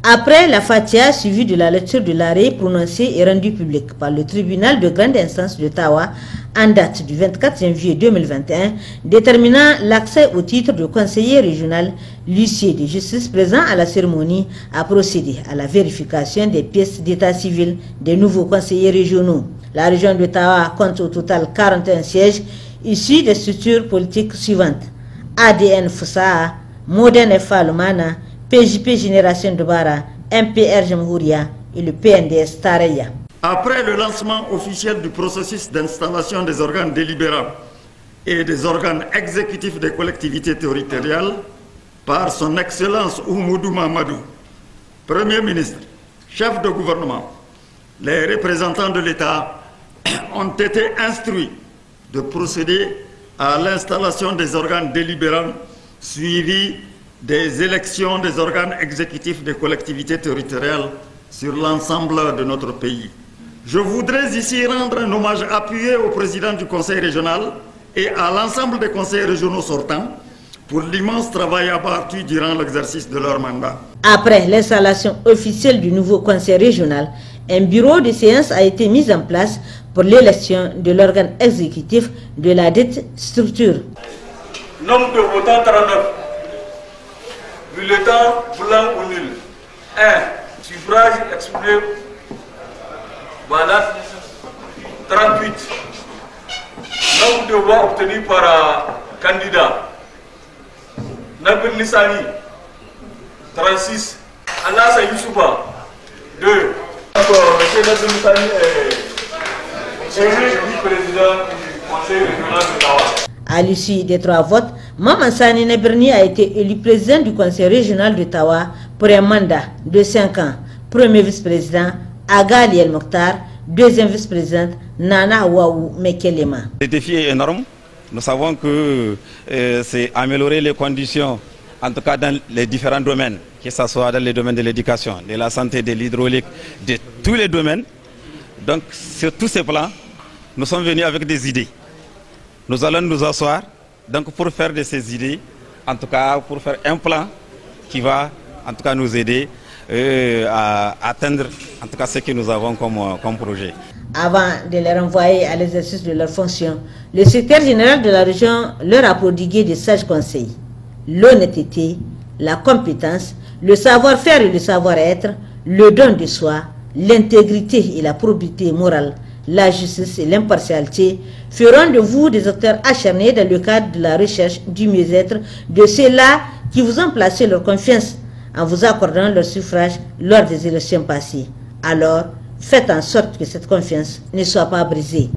Après la Fatiha suivie de la lecture de l'arrêt prononcé et rendu public par le tribunal de grande instance d'Ottawa en date du 24 janvier 2021, déterminant l'accès au titre de conseiller régional, l'huissier de justice présent à la cérémonie a procédé à la vérification des pièces d'état civil des nouveaux conseillers régionaux. La région d'Ottawa compte au total 41 sièges issus des structures politiques suivantes: ADN Foussa, Modern FA Lumana, PJP Génération de Bara, MPR Jamhouria et le PNDS Tareya. Après le lancement officiel du processus d'installation des organes délibérants et des organes exécutifs des collectivités territoriales par son Excellence Oumoudou Mahamadou, Premier ministre, chef de gouvernement, les représentants de l'État ont été instruits de procéder à l'installation des organes délibérants suivis des élections des organes exécutifs des collectivités territoriales sur l'ensemble de notre pays. Je voudrais ici rendre un hommage appuyé au président du Conseil régional et à l'ensemble des conseils régionaux sortants pour l'immense travail abattu durant l'exercice de leur mandat. Après l'installation officielle du nouveau conseil régional, un bureau de séance a été mis en place pour l'élection de l'organe exécutif de la dite structure. Nombre de votants 39. Bulletin blanc ou nul. 1. Suffrage exprimé. Voilà. 38. Nombre de voix obtenues par candidat. Nabil Nissani. 36. Alassa Youssouba. 2. Monsieur Nabil Nissani est vice-président du Conseil régional d'Ottawa. À l'issue des 3 votes, Maman Sani Nebirni a été élu président du Conseil régional d'Ottawa pour un mandat de 5 ans. Premier vice-président, Agali El Mokhtar. Deuxième vice-présidente, Nana Waou Mekelema. Le défi est énorme. Nous savons que c'est améliorer les conditions, en tout cas dans les différents domaines, que ce soit dans les domaines de l'éducation, de la santé, de l'hydraulique, de tous les domaines. Donc sur tous ces plans, nous sommes venus avec des idées. Nous allons nous asseoir donc pour faire de ces idées, en tout cas pour faire un plan qui va en tout cas nous aider à atteindre en tout cas ce que nous avons comme projet. Avant de les renvoyer à l'exercice de leurs fonctions, le secrétaire général de la région leur a prodigué des sages conseils: l'honnêteté, la compétence, le savoir-faire et le savoir-être, le don de soi, l'intégrité et la probité morale, la justice et l'impartialité feront de vous des acteurs acharnés dans le cadre de la recherche du mieux-être de ceux-là qui vous ont placé leur confiance en vous accordant leur suffrage lors des élections passées. Alors, faites en sorte que cette confiance ne soit pas brisée.